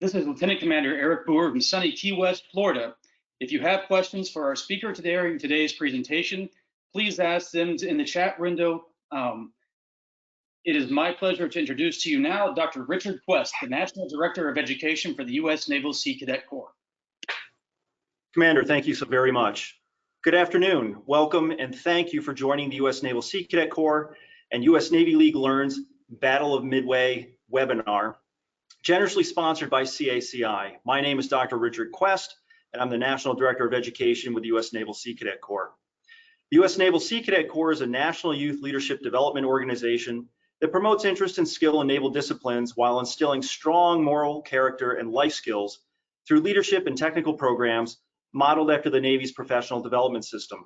This is Lieutenant Commander Eric Boer from sunny Key West, Florida. If you have questions for our speaker today or in today's presentation, please ask them in the chat window. It is my pleasure to introduce to you now Dr. Richard Quest, the National Director of Education for the U.S. Naval Sea Cadet Corps. Commander, thank you so very much. Good afternoon. Welcome and thank you for joining the U.S. Naval Sea Cadet Corps and U.S. Navy League Learns Battle of Midway webinar, generously sponsored by CACI. My name is Dr. Richard Quest, and I'm the National Director of Education with the U.S. Naval Sea Cadet Corps. The U.S. Naval Sea Cadet Corps is a national youth leadership development organization that promotes interest and skill in naval disciplines while instilling strong moral character and life skills through leadership and technical programs modeled after the Navy's professional development system.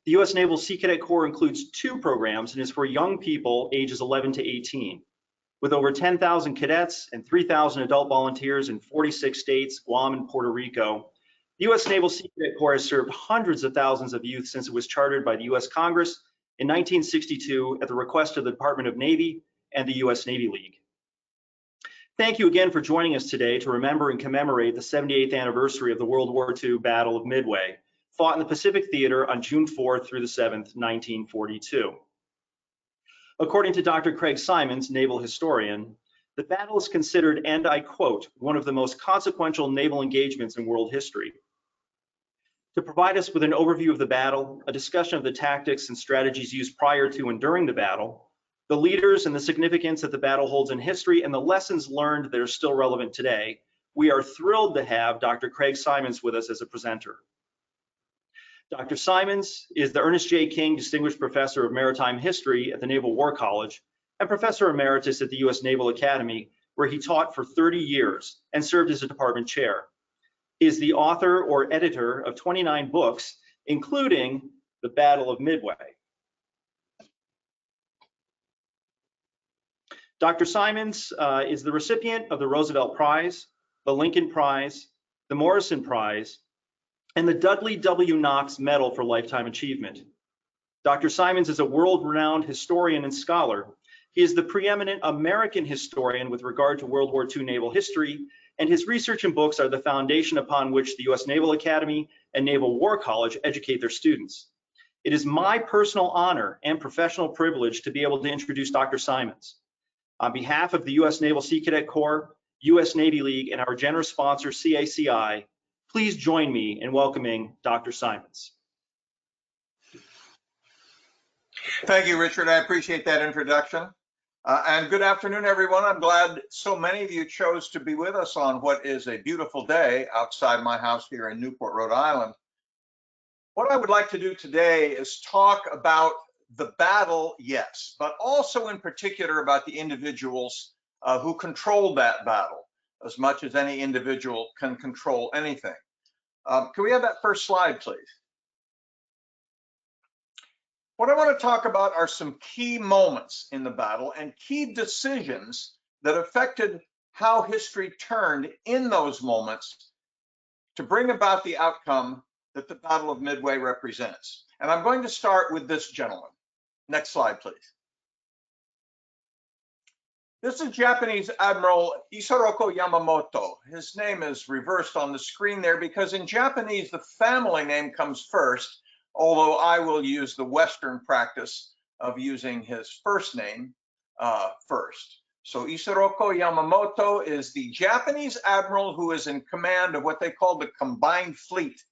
The U.S. Naval Sea Cadet Corps includes two programs and is for young people ages 11 to 18. With over 10,000 cadets and 3,000 adult volunteers in 46 states, Guam, and Puerto Rico, the U.S. Naval Sea Cadet Corps has served hundreds of thousands of youth since it was chartered by the U.S. Congress in 1962 at the request of the Department of Navy and the U.S. Navy League. Thank you again for joining us today to remember and commemorate the 78th anniversary of the World War II Battle of Midway, fought in the Pacific Theater on June 4th through the 7th, 1942. According to Dr. Craig Simons, naval historian, the battle is considered, and I quote, one of the most consequential naval engagements in world history. To provide us with an overview of the battle, a discussion of the tactics and strategies used prior to and during the battle, the leaders and the significance that the battle holds in history, and the lessons learned that are still relevant today, we are thrilled to have Dr. Craig Simons with us as a presenter. Dr. Simons is the Ernest J. King Distinguished Professor of Maritime History at the Naval War College and Professor Emeritus at the U.S. Naval Academy, where he taught for 30 years and served as a department chair. He is the author or editor of 29 books, including The Battle of Midway. Dr. Simons is the recipient of the Roosevelt Prize, the Lincoln Prize, the Morrison Prize, and the Dudley W. Knox Medal for Lifetime Achievement. Dr. Simons is a world-renowned historian and scholar. He is the preeminent American historian with regard to World War II naval history, and his research and books are the foundation upon which the U.S. Naval Academy and Naval War College educate their students. It is my personal honor and professional privilege to be able to introduce Dr. Simons. On behalf of the U.S. Naval Sea Cadet Corps, U.S. Navy League, and our generous sponsor, CACI, please join me in welcoming Dr. Simons. Thank you, Richard. I appreciate that introduction. And good afternoon, everyone. I'm glad so many of you chose to be with us on what is a beautiful day outside my house here in Newport, Rhode Island. What I would like to do today is talk about the battle, yes, but also in particular about the individuals who controlled that battle, as much as any individual can control anything. Can we have that first slide, please? What I want to talk about are some key moments in the battle and key decisions that affected how history turned in those moments to bring about the outcome that the Battle of Midway represents. And I'm going to start with this gentleman. Next slide, please. This is Japanese Admiral Isoroku Yamamoto. His name is reversed on the screen there because in Japanese, the family name comes first, although I will use the Western practice of using his first name first. So Isoroku Yamamoto is the Japanese admiral who is in command of what they call the Combined Fleet.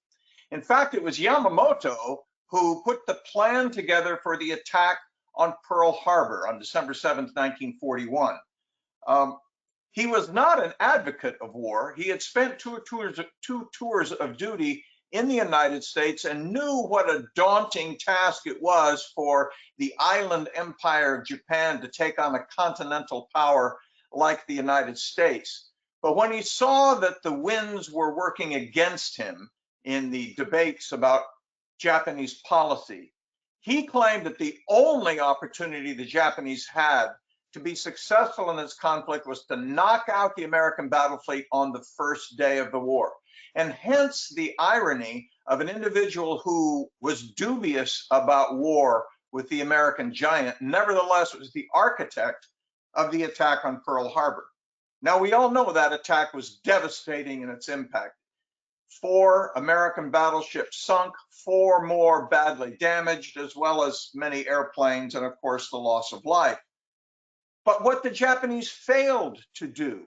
In fact, it was Yamamoto who put the plan together for the attack on Pearl Harbor on December 7th, 1941. He was not an advocate of war. He had spent two tours of duty in the United States and knew what a daunting task it was for the island empire of Japan to take on a continental power like the United States. But when he saw that the winds were working against him in the debates about Japanese policy, he claimed that the only opportunity the Japanese had to be successful in this conflict was to knock out the American battle fleet on the first day of the war. And hence the irony of an individual who was dubious about war with the American giant, nevertheless was the architect of the attack on Pearl Harbor. Now, we all know that attack was devastating in its impact. 4 American battleships sunk, 4 more badly damaged, as well as many airplanes, and of course, the loss of life. But what the Japanese failed to do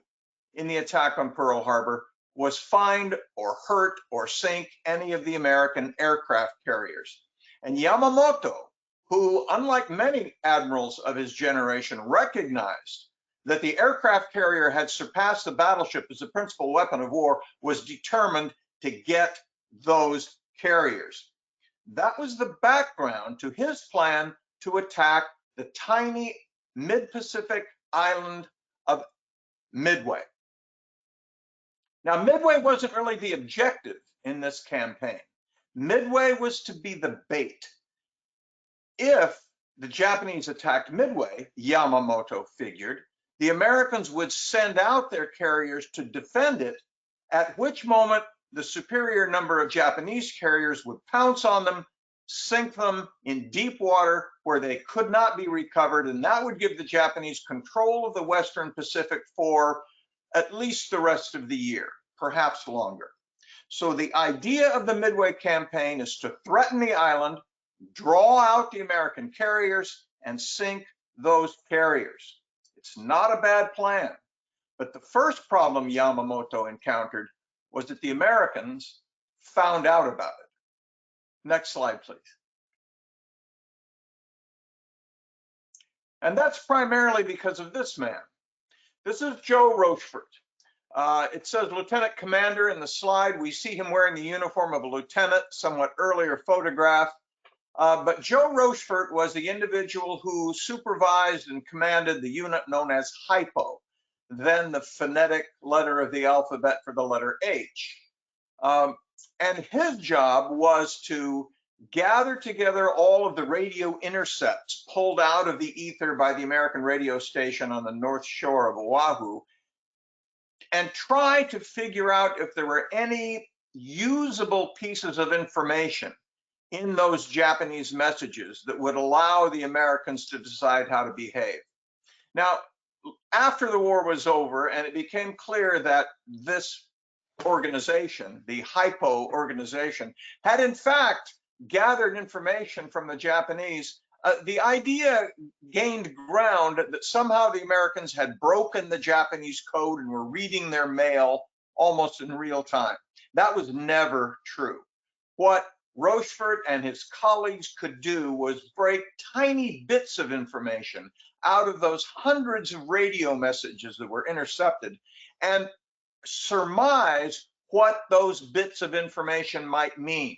in the attack on Pearl Harbor was find or hurt or sink any of the American aircraft carriers. And Yamamoto, who, unlike many admirals of his generation, recognized that the aircraft carrier had surpassed the battleship as the principal weapon of war, was determined to get those carriers. That was the background to his plan to attack the tiny mid-Pacific island of Midway. Now, Midway wasn't really the objective in this campaign. Midway was to be the bait. If the Japanese attacked Midway, Yamamoto figured, the Americans would send out their carriers to defend it, at which moment the superior number of Japanese carriers would pounce on them, sink them in deep water where they could not be recovered, and that would give the Japanese control of the Western Pacific for at least the rest of the year, perhaps longer. So the idea of the Midway campaign is to threaten the island, draw out the American carriers, and sink those carriers. It's not a bad plan, but the first problem Yamamoto encountered was that the Americans found out about it. Next slide, please. And that's primarily because of this man. This is Joe Rochefort. It says Lieutenant Commander in the slide. We see him wearing the uniform of a lieutenant, somewhat earlier photograph. But Joe Rochefort was the individual who supervised and commanded the unit known as HIPO, then the phonetic letter of the alphabet for the letter H. And his job was to gather together all of the radio intercepts pulled out of the ether by the American radio station on the north shore of Oahu, and try to figure out if there were any usable pieces of information in those Japanese messages that would allow the Americans to decide how to behave. Now, after the war was over and it became clear that this organization, the HIPO organization, had in fact gathered information from the Japanese, the idea gained ground that somehow the Americans had broken the Japanese code and were reading their mail almost in real time. That was never true. What Rochefort and his colleagues could do was break tiny bits of information out of those hundreds of radio messages that were intercepted and surmise what those bits of information might mean.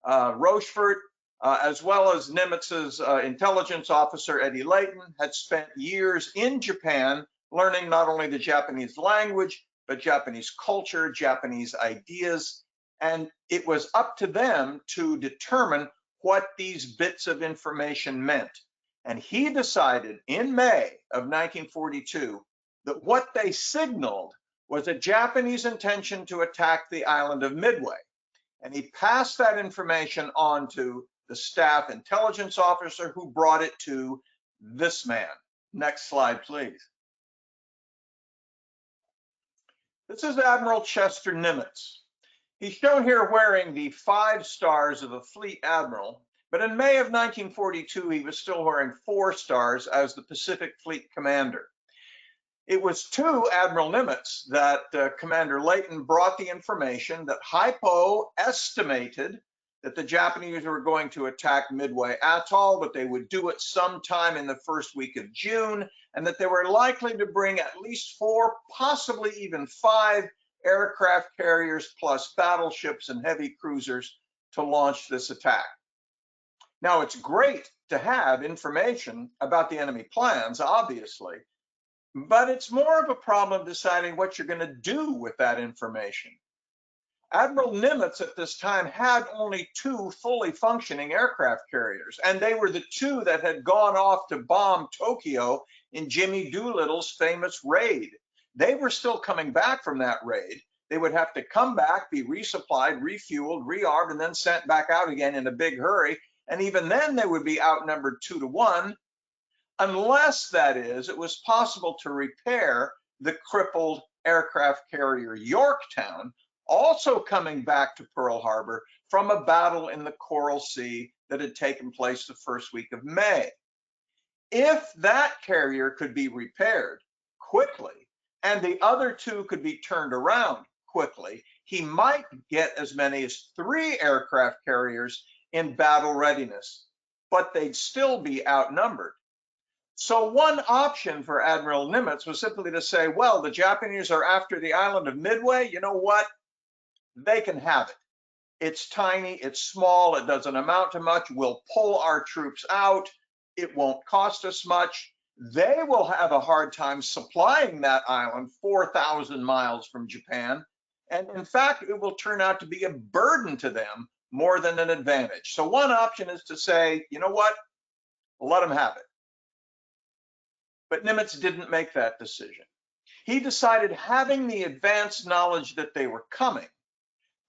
Rochefort, as well as Nimitz's intelligence officer, Eddie Layton, had spent years in Japan learning not only the Japanese language, but Japanese culture, Japanese ideas, and it was up to them to determine what these bits of information meant. And he decided in May of 1942 that what they signaled was a Japanese intention to attack the island of Midway. And he passed that information on to the staff intelligence officer who brought it to this man. Next slide, please. This is Admiral Chester Nimitz. He's shown here wearing the 5 stars of a fleet admiral, but in May of 1942, he was still wearing 4 stars as the Pacific Fleet commander. It was to Admiral Nimitz that Commander Layton brought the information that HIPO estimated that the Japanese were going to attack Midway Atoll, but they would do it sometime in the first week of June, and that they were likely to bring at least 4, possibly even 5 aircraft carriers plus battleships and heavy cruisers to launch this attack. Now, it's great to have information about the enemy plans, obviously, but it's more of a problem deciding what you're going to do with that information. Admiral Nimitz at this time had only 2 fully functioning aircraft carriers, and they were the 2 that had gone off to bomb Tokyo in Jimmy Doolittle's famous raid. They were still coming back from that raid. They would have to come back, be resupplied, refueled, rearmed, and then sent back out again in a big hurry. And even then they would be outnumbered 2 to 1, unless, that is, it was possible to repair the crippled aircraft carrier Yorktown, also coming back to Pearl Harbor from a battle in the Coral Sea that had taken place the first week of May. If that carrier could be repaired quickly and the other two could be turned around quickly, he might get as many as 3 aircraft carriers in battle readiness, but they'd still be outnumbered. So one option for Admiral Nimitz was simply to say, well, the Japanese are after the island of Midway. You know what? They can have it. It's tiny, it's small, it doesn't amount to much. We'll pull our troops out. It won't cost us much. They will have a hard time supplying that island 4,000 miles from Japan. And in fact, it will turn out to be a burden to them more than an advantage. So one option is to say, you know what? Let them have it. But Nimitz didn't make that decision. He decided, having the advanced knowledge that they were coming,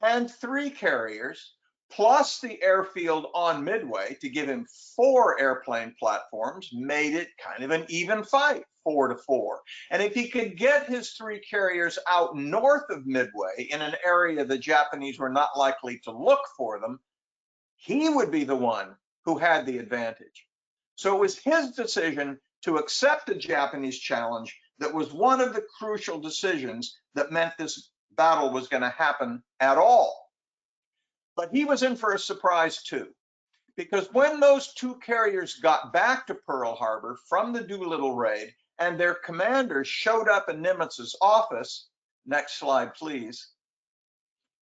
and 3 carriers, plus the airfield on Midway to give him 4 airplane platforms, made it kind of an even fight, 4-4. And if he could get his 3 carriers out north of Midway in an area the Japanese were not likely to look for them, he would be the one who had the advantage. So it was his decision to accept the Japanese challenge that was one of the crucial decisions that meant this battle was going to happen at all. But he was in for a surprise too, because when those 2 carriers got back to Pearl Harbor from the Doolittle raid and their commanders showed up in Nimitz's office, next slide please,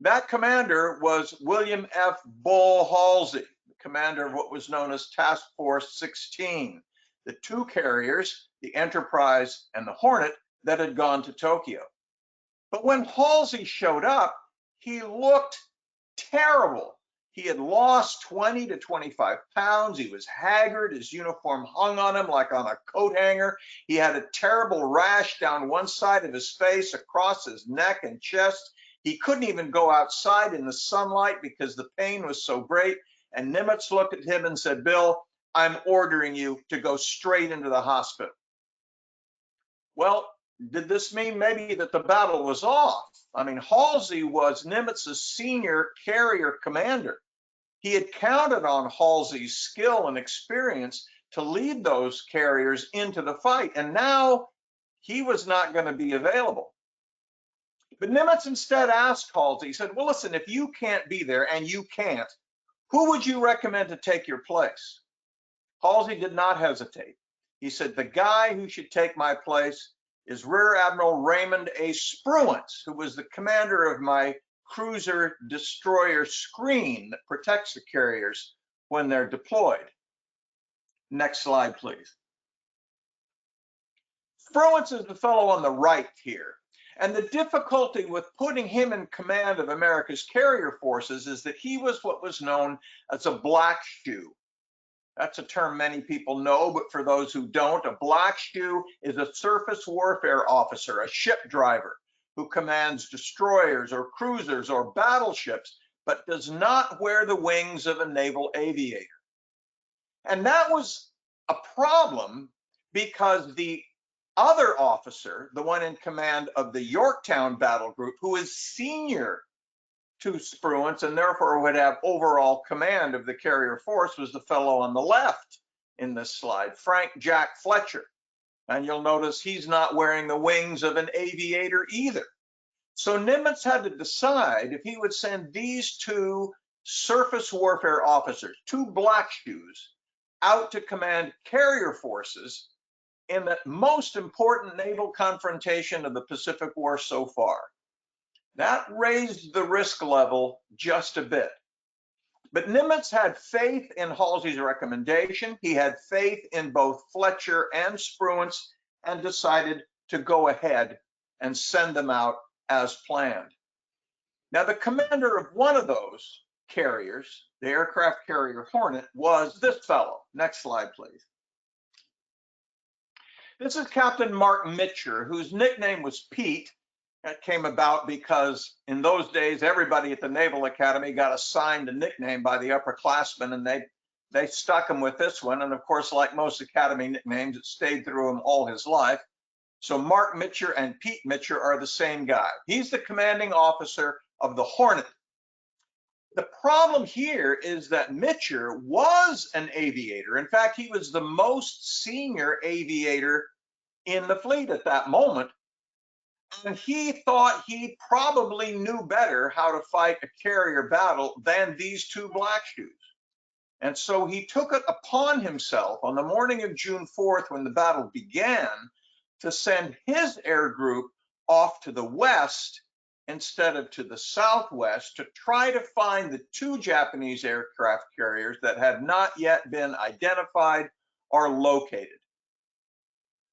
that commander was William F. Bull Halsey, the commander of what was known as Task Force 16, the 2 carriers, the Enterprise and the Hornet, that had gone to Tokyo. But when Halsey showed up, he looked terrible. He had lost 20 to 25 pounds. He was haggard. His uniform hung on him like on a coat hanger. He had a terrible rash down one side of his face, across his neck and chest. He couldn't even go outside in the sunlight because the pain was so great. And Nimitz looked at him and said, "Bill, I'm ordering you to go straight into the hospital." Well, did this mean maybe that the battle was off? I mean, Halsey was Nimitz's senior carrier commander. He had counted on Halsey's skill and experience to lead those carriers into the fight, and now he was not going to be available. But Nimitz instead asked Halsey, he said, well, listen, if you can't be there, and you can't, who would you recommend to take your place? Halsey did not hesitate. He said, the guy who should take my place is Rear Admiral Raymond A. Spruance, who was the commander of my cruiser destroyer screen that protects the carriers when they're deployed. Next slide, please. Spruance is the fellow on the right here. And the difficulty with putting him in command of America's carrier forces is that he was what was known as a black shoe. That's a term many people know, but for those who don't, a black shoe is a surface warfare officer, a ship driver who commands destroyers or cruisers or battleships, but does not wear the wings of a naval aviator. And that was a problem because the other officer, the one in command of the Yorktown battle group, who is senior to Spruance and therefore would have overall command of the carrier force, was the fellow on the left in this slide, Frank Jack Fletcher. And you'll notice he's not wearing the wings of an aviator either. So Nimitz had to decide if he would send these 2 surface warfare officers, 2 black shoes, out to command carrier forces in the most important naval confrontation of the Pacific War so far. That raised the risk level just a bit. But Nimitz had faith in Halsey's recommendation. He had faith in both Fletcher and Spruance and decided to go ahead and send them out as planned. Now, the commander of one of those carriers, the aircraft carrier Hornet, was this fellow. Next slide, please. This is Captain Mark Mitcher, whose nickname was Pete. That came about because in those days, everybody at the Naval Academy got assigned a nickname by the upperclassmen, and they stuck him with this one. And of course, like most Academy nicknames, it stayed through him all his life. So Mark Mitcher and Pete Mitcher are the same guy. He's the commanding officer of the Hornet. The problem here is that Mitcher was an aviator. In fact, he was the most senior aviator in the fleet at that moment. And he thought he probably knew better how to fight a carrier battle than these two black shoes. And so he took it upon himself on the morning of June 4th, when the battle began, to send his air group off to the west instead of to the southwest to try to find the two Japanese aircraft carriers that had not yet been identified or located.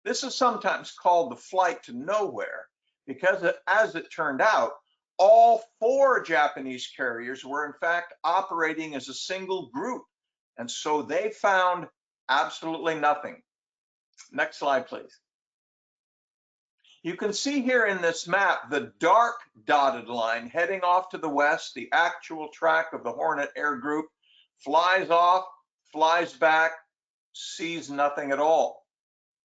This is sometimes called the flight to nowhere, because as it turned out, all four Japanese carriers were in fact operating as a single group. And so they found absolutely nothing. Next slide, please. You can see here in this map the dark dotted line heading off to the west, the actual track of the Hornet Air Group, flies off, flies back, sees nothing at all.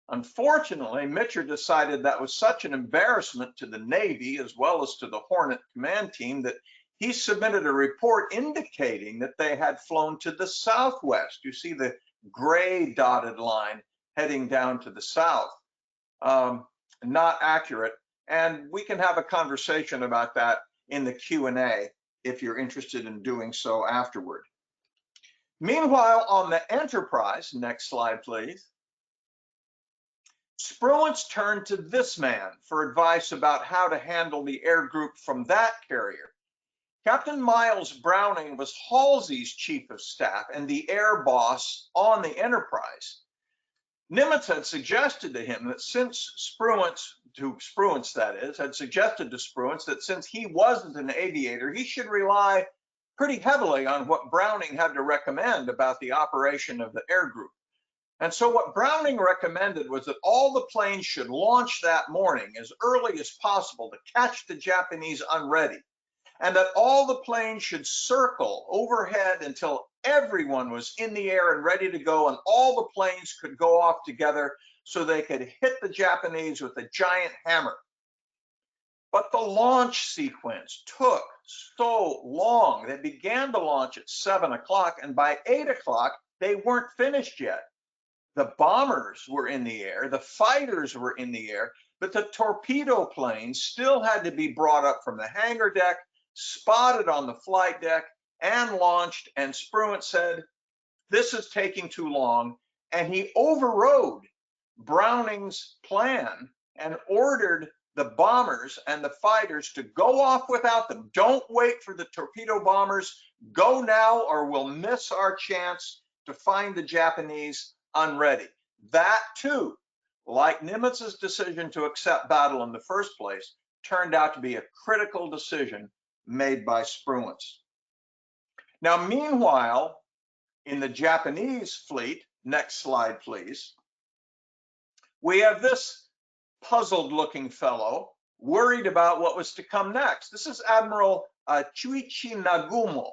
Unfortunately, Mitcher decided that was such an embarrassment to the Navy as well as to the Hornet command team that he submitted a report indicating that they had flown to the southwest. You see the gray dotted line heading down to the south. Not accurate. And we can have a conversation about that in the Q&A if you're interested in doing so afterward. Meanwhile, on the Enterprise, next slide, please. Spruance turned to this man for advice about how to handle the air group from that carrier. Captain Miles Browning was Halsey's chief of staff and the air boss on the Enterprise. Nimitz had suggested to him that since Spruance had suggested to Spruance that since he wasn't an aviator, he should rely pretty heavily on what Browning had to recommend about the operation of the air group. And so what Browning recommended was that all the planes should launch that morning as early as possible to catch the Japanese unready, and that all the planes should circle overhead until everyone was in the air and ready to go, and all the planes could go off together so they could hit the Japanese with a giant hammer. But the launch sequence took so long. They began to launch at 7 o'clock, and by 8 o'clock, they weren't finished yet. The bombers were in the air, the fighters were in the air, but the torpedo planes still had to be brought up from the hangar deck, spotted on the flight deck, and launched. And Spruance said, this is taking too long. And he overrode Browning's plan and ordered the bombers and the fighters to go off without them. Don't wait for the torpedo bombers. Go now or we'll miss our chance to find the Japanese unready. That too, like Nimitz's decision to accept battle in the first place, turned out to be a critical decision made by Spruance. Now, meanwhile, in the Japanese fleet, next slide, please, we have this puzzled looking fellow worried about what was to come next. This is Admiral Chuichi Nagumo.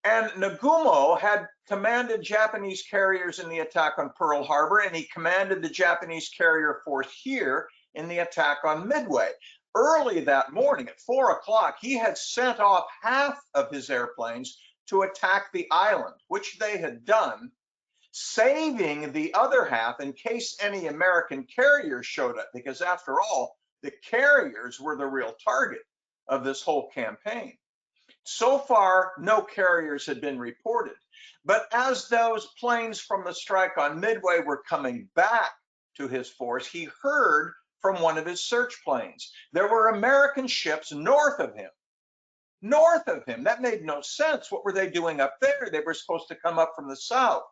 And Nagumo had commanded Japanese carriers in the attack on Pearl Harbor, and he commanded the Japanese carrier force here in the attack on Midway. Early that morning at 4 o'clock, he had sent off half of his airplanes to attack the island, which they had done, saving the other half in case any American carriers showed up, because after all, the carriers were the real target of this whole campaign. So far, no carriers had been reported, but as those planes from the strike on Midway were coming back to his force, he heard from one of his search planes. There were American ships north of him. North of him. That made no sense. What were they doing up there? They were supposed to come up from the south.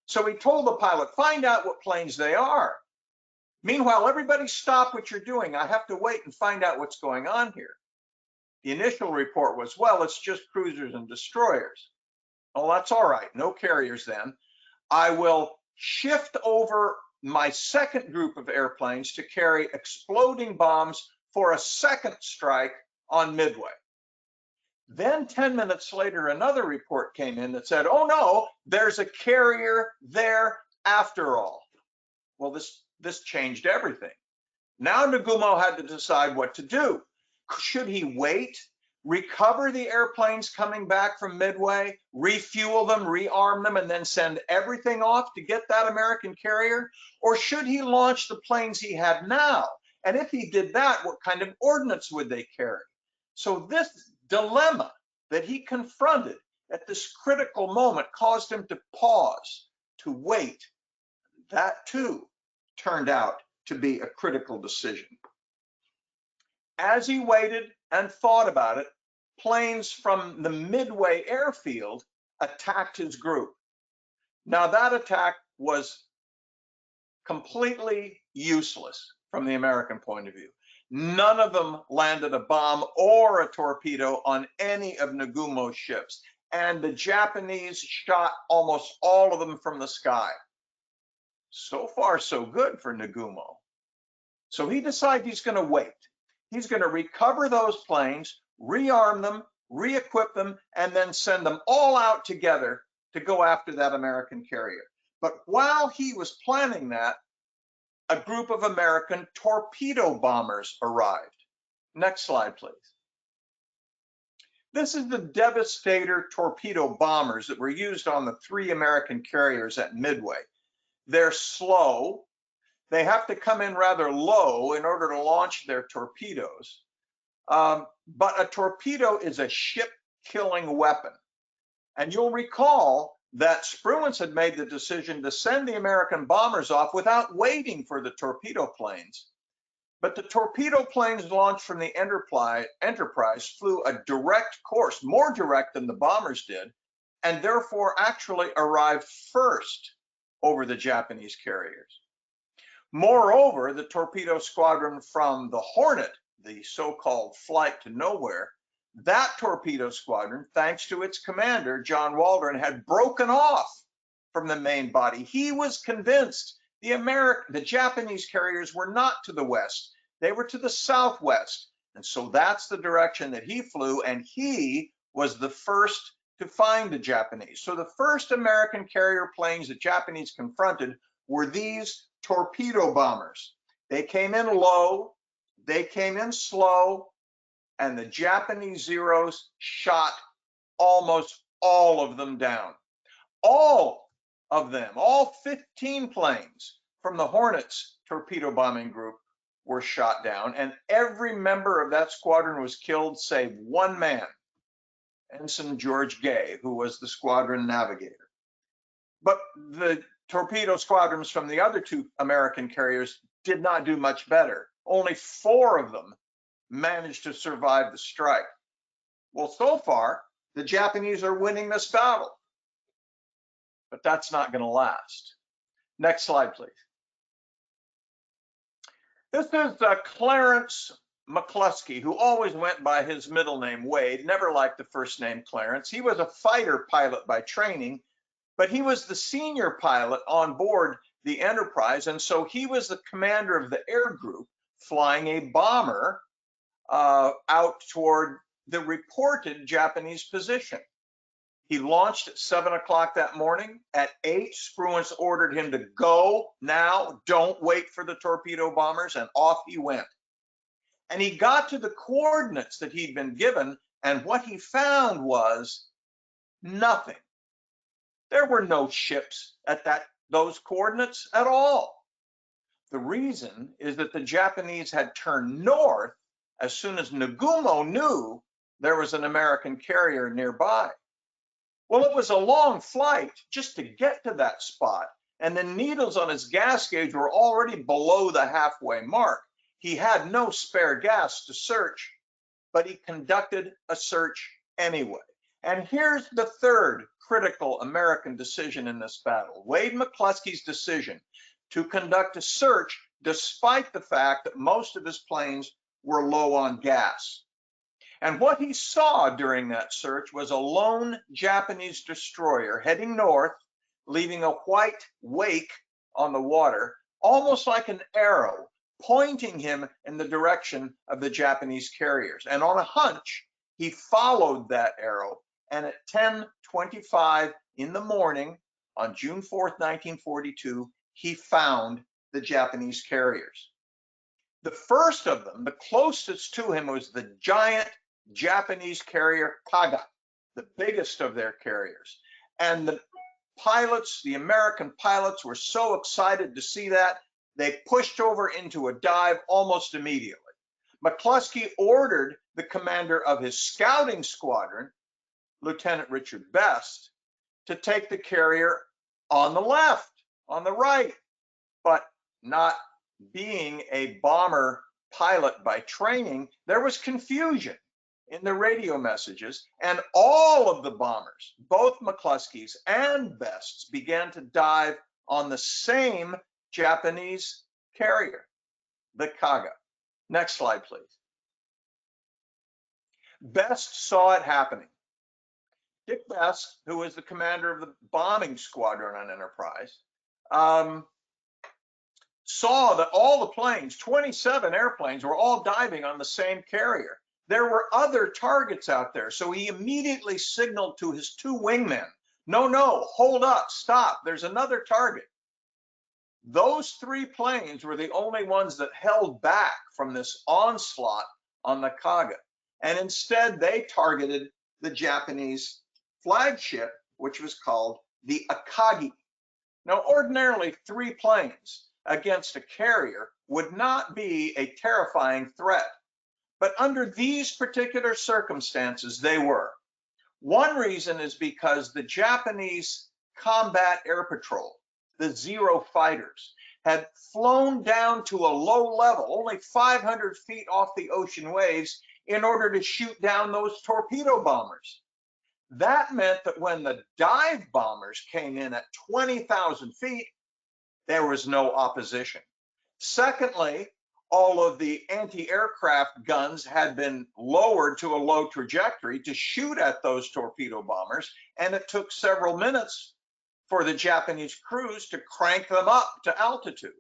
So he told the pilot, find out what planes they are. Meanwhile, everybody stop what you're doing. I have to wait and find out what's going on here. The initial report was, well, it's just cruisers and destroyers. Oh, that's all right. No carriers then. I will shift over my second group of airplanes to carry exploding bombs for a second strike on Midway. Then 10 minutes later, another report came in that said, oh no, there's a carrier there after all. Well, this changed everything. Now Nagumo had to decide what to do. Should he wait, recover the airplanes coming back from Midway, refuel them, rearm them, and then send everything off to get that American carrier? Or should he launch the planes he had now? And if he did that, what kind of ordnance would they carry? So this dilemma that he confronted at this critical moment caused him to pause, to wait. That too turned out to be a critical decision. As he waited and thought about it, planes from the Midway airfield attacked his group. Now that attack was completely useless from the American point of view. None of them landed a bomb or a torpedo on any of Nagumo's ships, and the Japanese shot almost all of them from the sky. So far, so good for Nagumo. So he decides he's going to wait. He's going to recover those planes, rearm them, re-equip them, and then send them all out together to go after that American carrier. But while he was planning that, a group of American torpedo bombers arrived. Next slide, please. This is the Devastator torpedo bombers that were used on the 3 American carriers at Midway. They're slow. They have to come in rather low in order to launch their torpedoes. But a torpedo is a ship-killing weapon. And you'll recall that Spruance had made the decision to send the American bombers off without waiting for the torpedo planes. But the torpedo planes launched from the Enterprise flew a direct course, more direct than the bombers did, and therefore actually arrived first over the Japanese carriers. Moreover, the torpedo squadron from the Hornet, the so-called flight to nowhere, that torpedo squadron, thanks to its commander, John Waldron, had broken off from the main body. He was convinced the Japanese carriers were not to the west. They were to the southwest. And so that's the direction that he flew, and he was the first to find the Japanese. So the first American carrier planes the Japanese confronted were these torpedo bombers. They came in low, they came in slow, and the Japanese Zeros shot almost all of them down. All of them, all 15 planes from the Hornets torpedo bombing group were shot down, and every member of that squadron was killed save one man, Ensign George Gay, who was the squadron navigator. But the torpedo squadrons from the other 2 American carriers did not do much better. Only 4 of them managed to survive the strike. Well, so far, the Japanese are winning this battle, but that's not going to last. Next slide, please. This is Clarence McCluskey, who always went by his middle name, Wade, never liked the first name Clarence. He was a fighter pilot by training, but he was the senior pilot on board the Enterprise, and so he was the commander of the air group flying a bomber out toward the reported Japanese position. He launched at 7 o'clock that morning. At 8, Spruance ordered him to go now, don't wait for the torpedo bombers, and off he went. And he got to the coordinates that he'd been given, and what he found was nothing. There were no ships at those coordinates at all. The reason is that the Japanese had turned north as soon as Nagumo knew there was an American carrier nearby. Well, it was a long flight just to get to that spot, and the needles on his gas gauge were already below the halfway mark. He had no spare gas to search, but he conducted a search anyway. And here's the third critical American decision in this battle. Wade McCluskey's decision to conduct a search despite the fact that most of his planes were low on gas. And what he saw during that search was a lone Japanese destroyer heading north, leaving a white wake on the water, almost like an arrow, pointing him in the direction of the Japanese carriers. And on a hunch, he followed that arrow, and at 10:25 in the morning on June 4th, 1942, he found the Japanese carriers. The first of them, the closest to him, was the giant Japanese carrier Kaga, the biggest of their carriers. And the pilots, the American pilots, were so excited to see that, they pushed over into a dive almost immediately. McCluskey ordered the commander of his scouting squadron, Lieutenant Richard Best, to take the carrier on the left, on the right, but not being a bomber pilot by training, there was confusion in the radio messages, and all of the bombers, both McCluskey's and Best's, began to dive on the same Japanese carrier, the Kaga. Next slide, please. Best saw it happening. Dick Best, who was the commander of the bombing squadron on Enterprise, saw that all the planes, 27 airplanes, were all diving on the same carrier. There were other targets out there, so he immediately signaled to his two wingmen, no, hold up, stop, there's another target. Those three planes were the only ones that held back from this onslaught on the Kaga, and instead they targeted the Japanese flagship, which was called the Akagi. Now, ordinarily, three planes against a carrier would not be a terrifying threat, but under these particular circumstances, they were. One reason is because the Japanese combat air patrol, the Zero fighters, had flown down to a low level, only 500 feet off the ocean waves, in order to shoot down those torpedo bombers. That meant that when the dive bombers came in at 20,000 feet, there was no opposition. Secondly, all of the anti-aircraft guns had been lowered to a low trajectory to shoot at those torpedo bombers, and it took several minutes for the Japanese crews to crank them up to altitude.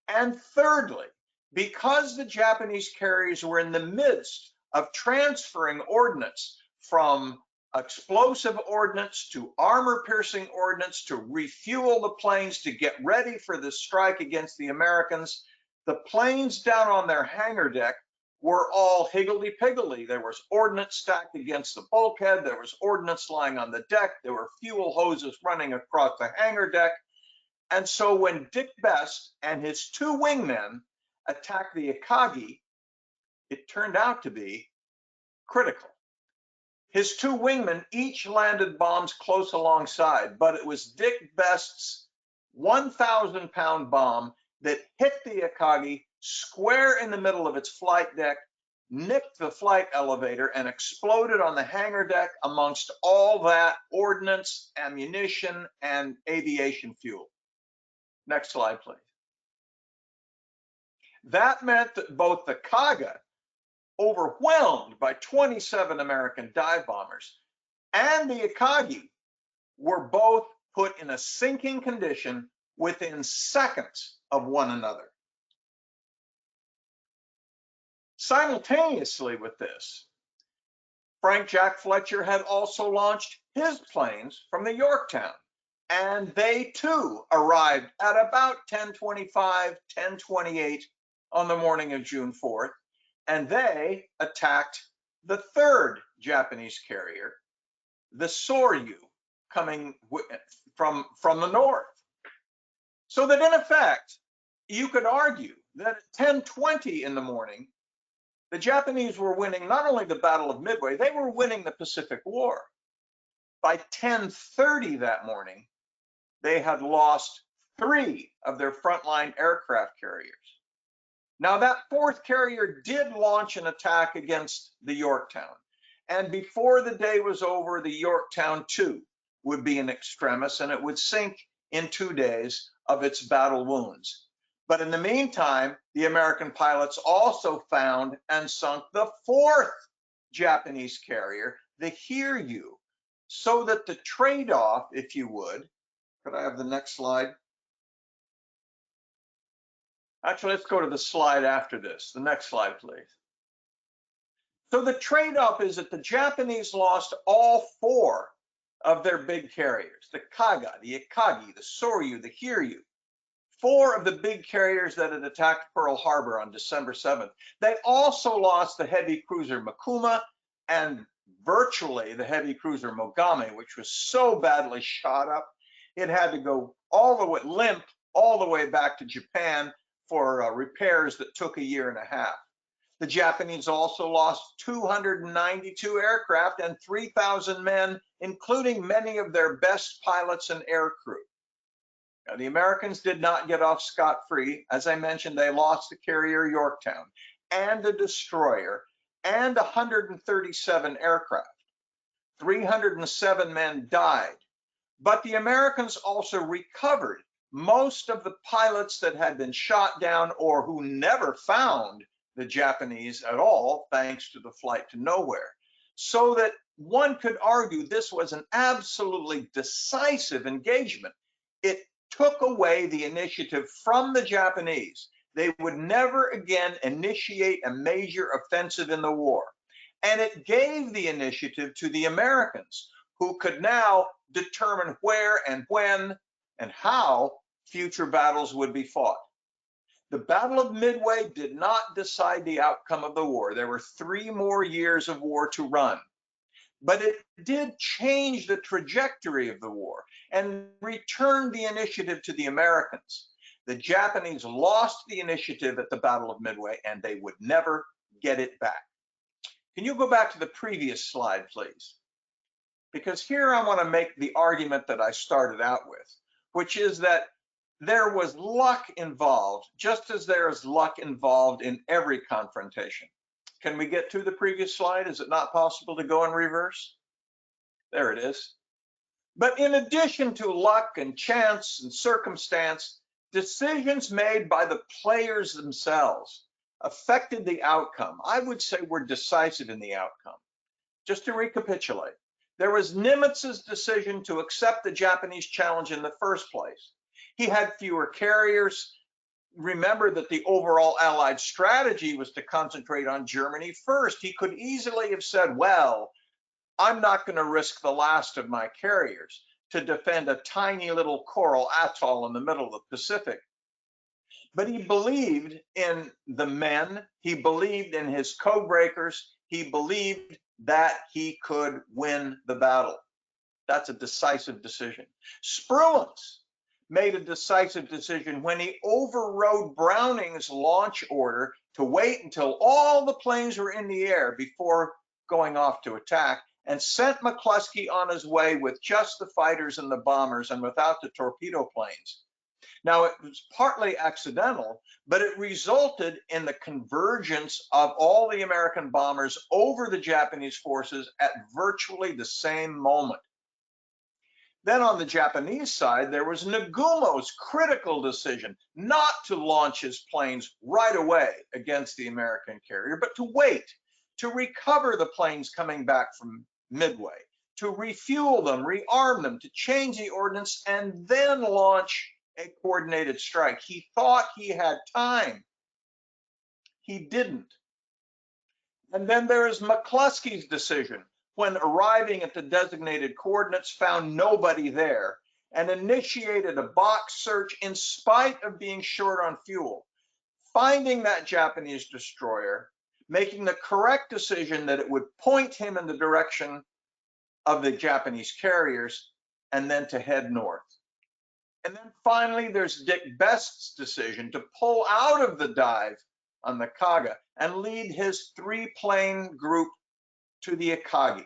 And thirdly, because the Japanese carriers were in the midst of transferring ordnance from explosive ordnance to armor-piercing ordnance to refuel the planes to get ready for the strike against the Americans, the planes down on their hangar deck were all higgledy-piggledy. There was ordnance stacked against the bulkhead. There was ordnance lying on the deck. There were fuel hoses running across the hangar deck. And so when Dick Best and his two wingmen attacked the Akagi, it turned out to be critical. His two wingmen each landed bombs close alongside, but it was Dick Best's 1,000-pound bomb that hit the Akagi square in the middle of its flight deck, nicked the flight elevator, and exploded on the hangar deck amongst all that ordnance, ammunition, and aviation fuel. Next slide, please. That meant that both the Kaga, overwhelmed by 27 American dive bombers, and the Akagi were both put in a sinking condition within seconds of one another. Simultaneously with this, Frank Jack Fletcher had also launched his planes from the Yorktown, and they too arrived at about 10:25, 10:28 on the morning of June 4th, and they attacked the third Japanese carrier, the Soryu, coming from the north. So that in effect, you could argue that at 10:20 in the morning, the Japanese were winning not only the Battle of Midway, they were winning the Pacific War. By 10:30 that morning, they had lost 3 of their frontline aircraft carriers. Now, that fourth carrier did launch an attack against the Yorktown, and before the day was over, the Yorktown too would be in extremis, and it would sink in 2 days of its battle wounds. But in the meantime, the American pilots also found and sunk the fourth Japanese carrier, the Hiryu, so that the trade-off, if you would, could I have the next slide? Actually, let's go to the slide after this. The next slide, please. So the trade-off is that the Japanese lost all 4 of their big carriers, the Kaga, the Akagi, the Soryu, the Hiryu. 4 of the big carriers that had attacked Pearl Harbor on December 7th. They also lost the heavy cruiser Makuma and virtually the heavy cruiser Mogami, which was so badly shot up, it had to go all the way limp all the way back to Japan for repairs that took a year and a half. The Japanese also lost 292 aircraft and 3,000 men, including many of their best pilots and aircrew. Now, the Americans did not get off scot-free. As I mentioned, they lost the carrier Yorktown and a destroyer and 137 aircraft. 307 men died. But the Americans also recovered most of the pilots that had been shot down or who never found the Japanese at all, thanks to the flight to nowhere. So that one could argue this was an absolutely decisive engagement. It took away the initiative from the Japanese. They would never again initiate a major offensive in the war. And it gave the initiative to the Americans, who could now determine where and when and how future battles would be fought. The Battle of Midway did not decide the outcome of the war. There were 3 more years of war to run. But it did change the trajectory of the war and returned the initiative to the Americans. The Japanese lost the initiative at the Battle of Midway, and they would never get it back. Can you go back to the previous slide, please? Because here I want to make the argument that I started out with, which is that there was luck involved, just as there is luck involved in every confrontation. Can we get to the previous slide? Is it not possible to go in reverse? There it is. But in addition to luck and chance and circumstance, decisions made by the players themselves affected the outcome. I would say were decisive in the outcome. Just to recapitulate, there was Nimitz's decision to accept the Japanese challenge in the first place. He had fewer carriers. Remember that the overall Allied strategy was to concentrate on Germany first. He could easily have said, well, I'm not going to risk the last of my carriers to defend a tiny little coral atoll in the middle of the Pacific. But he believed in the men, he believed in his codebreakers, he believed that he could win the battle. That's a decisive decision. Spruance made a decisive decision when he overrode Browning's launch order to wait until all the planes were in the air before going off to attack, and sent McCluskey on his way with just the fighters and the bombers and without the torpedo planes. Now, it was partly accidental, but it resulted in the convergence of all the American bombers over the Japanese forces at virtually the same moment. Then on the Japanese side, there was Nagumo's critical decision not to launch his planes right away against the American carrier, but to wait, to recover the planes coming back from Midway, to refuel them, rearm them, to change the ordnance, and then launch a coordinated strike. He thought he had time. He didn't. And then there is McCluskey's decision, when arriving at the designated coordinates, found nobody there and initiated a box search in spite of being short on fuel, finding that Japanese destroyer, making the correct decision that it would point him in the direction of the Japanese carriers and then to head north. And then finally, there's Dick Best's decision to pull out of the dive on the Kaga and lead his 3-plane group to the Akagi.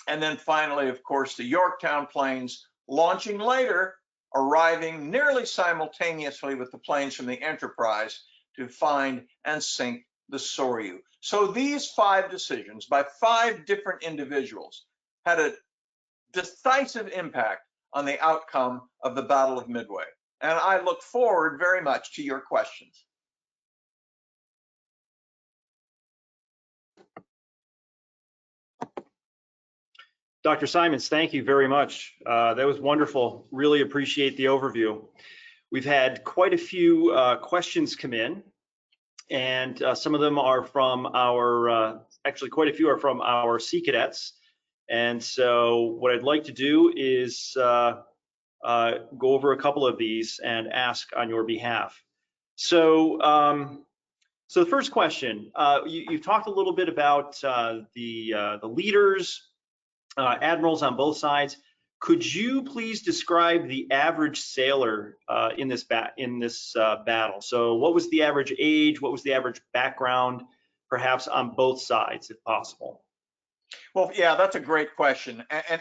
And then finally, of course, the Yorktown planes launching later, arriving nearly simultaneously with the planes from the Enterprise to find and sink the Soryu. So these 5 decisions by 5 different individuals had a decisive impact on the outcome of the Battle of Midway. And I look forward very much to your questions. Dr. Simons, thank you very much. That was wonderful. Really appreciate the overview. We've had quite a few questions come in, and some of them are from our, actually quite a few are from our Sea Cadets. And so what I'd like to do is go over a couple of these and ask on your behalf. So, so the first question, you've talked a little bit about the leaders, admirals on both sides. Could you please describe the average sailor in this battle? So what was the average age? What was the average background, perhaps on both sides, if possible? Well, yeah, that's a great question. And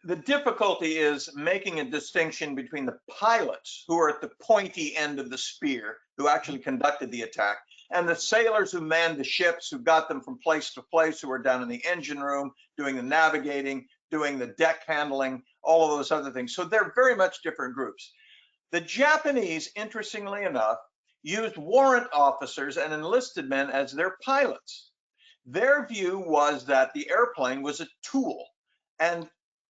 the difficulty is making a distinction between the pilots, who are at the pointy end of the spear, who actually conducted the attack, and the sailors who manned the ships, who got them from place to place, who were down in the engine room, doing the navigating, doing the deck handling, all of those other things. So they're very much different groups. The Japanese, interestingly enough, used warrant officers and enlisted men as their pilots. Their view was that the airplane was a tool, and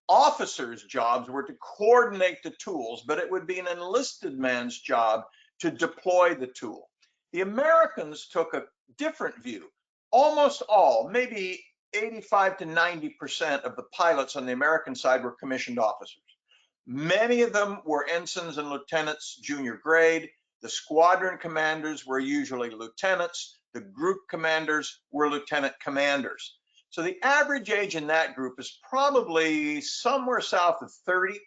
officers' jobs were to coordinate the tools, but it would be an enlisted man's job to deploy the tool. The Americans took a different view. Almost all, maybe 85 to 90% of the pilots on the American side were commissioned officers. Many of them were ensigns and lieutenants, junior grade. The squadron commanders were usually lieutenants. The group commanders were lieutenant commanders. So the average age in that group is probably somewhere south of 30.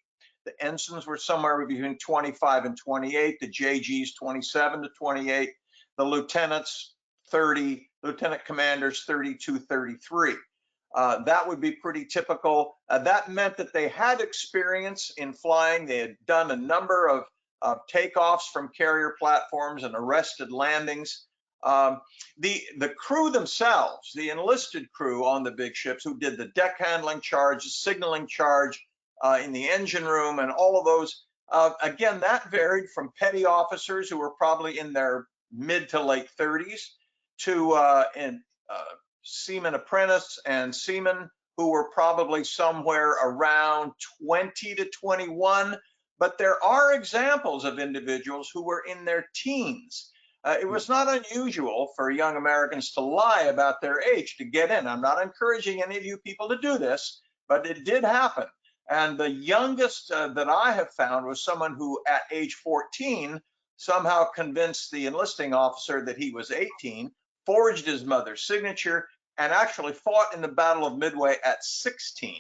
The ensigns were somewhere between 25 and 28. The JGs 27 to 28. The lieutenants 30. Lieutenant commanders 32, 33. That would be pretty typical. That meant that they had experience in flying. They had done a number of takeoffs from carrier platforms and arrested landings. The crew themselves, the enlisted crew on the big ships who did the deck handling charge, the signaling charge in the engine room, and all of those, again, that varied from petty officers who were probably in their mid to late 30s to seaman apprentice and seamen who were probably somewhere around 20 to 21. But there are examples of individuals who were in their teens. It was not unusual for young Americans to lie about their age to get in. I'm not encouraging any of you people to do this, but it did happen. And the youngest that I have found was someone who at age 14 somehow convinced the enlisting officer that he was 18, forged his mother's signature, and actually fought in the Battle of Midway at 16.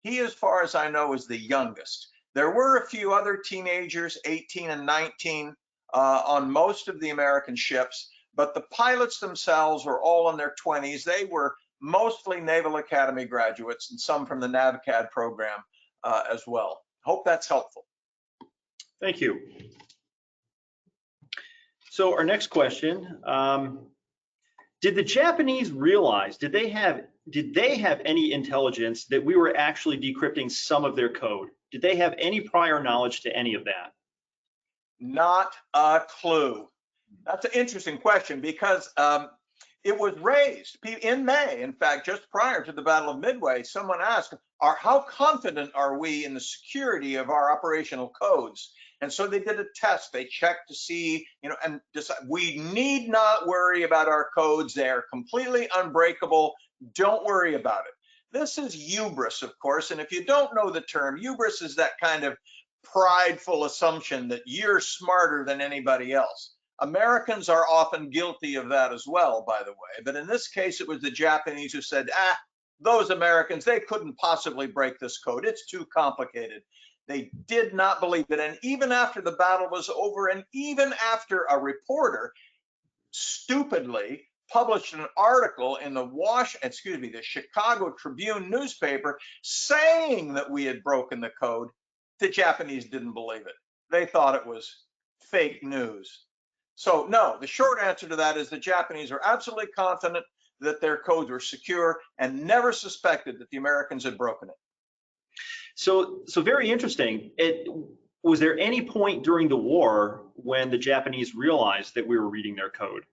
He, as far as I know, is the youngest. There were a few other teenagers, 18 and 19, on most of the American ships, but the pilots themselves were all in their 20s. They were mostly Naval Academy graduates and some from the NAVCAD program as well. Hope that's helpful. Thank you. So our next question, did the Japanese realize, did they have any intelligence that we were actually decrypting some of their code? Did they have any prior knowledge to any of that? Not a clue. That's an interesting question because it was raised in May. In fact, just prior to the Battle of Midway, someone asked, how confident are we in the security of our operational codes? And so they did a test. They checked to see, and decided, we need not worry about our codes. They are completely unbreakable. Don't worry about it. This is hubris, of course. And if you don't know the term, hubris is that kind of prideful assumption that you're smarter than anybody else. Americans are often guilty of that as well, by the way. But in this case, it was the Japanese who said, those Americans, they couldn't possibly break this code. It's too complicated. They did not believe it. And even after the battle was over, and even after a reporter stupidly published an article in the Chicago Tribune newspaper saying that we had broken the code, the Japanese didn't believe it. They thought it was fake news. So no, the short answer to that is the Japanese are absolutely confident that their codes were secure and never suspected that the Americans had broken it. So very interesting. Was there any point during the war when the Japanese realized that we were reading their code?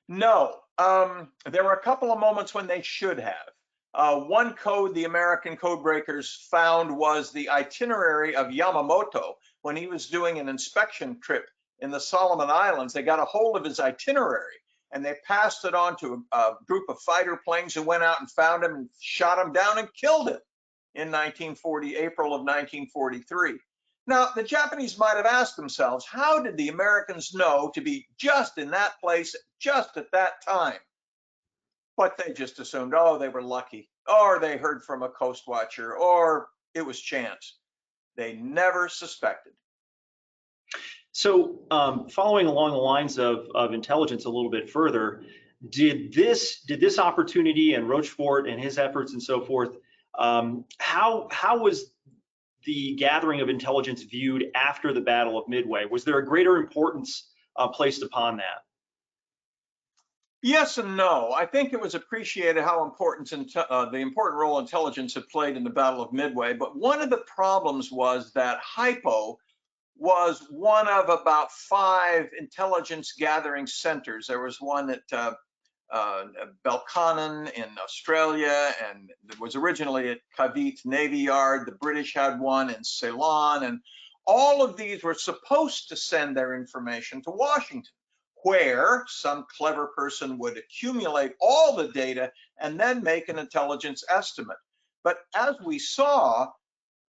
No, there were a couple of moments when they should have. One code the American code breakers found was the itinerary of Yamamoto when he was doing an inspection trip in the Solomon Islands. They got a hold of his itinerary and they passed it on to a group of fighter planes who went out and found him and shot him down and killed him. in April of 1943. Now, the Japanese might have asked themselves, how did the Americans know to be just in that place, just at that time? But they just assumed, oh, they were lucky, or they heard from a coast watcher, or it was chance. They never suspected. So following along the lines of intelligence a little bit further, did this opportunity and Rochefort and his efforts and so forth, how was the gathering of intelligence viewed after the Battle of Midway? Was there a greater importance placed upon that? Yes and no. I think it was appreciated how important the important role intelligence had played in the Battle of Midway. But one of the problems was that hypo was one of about 5 intelligence gathering centers. There was one at Belconnen in Australia, and it was originally at Cavite Navy Yard. The British had one in Ceylon, and all of these were supposed to send their information to Washington, where some clever person would accumulate all the data and then make an intelligence estimate. But as we saw,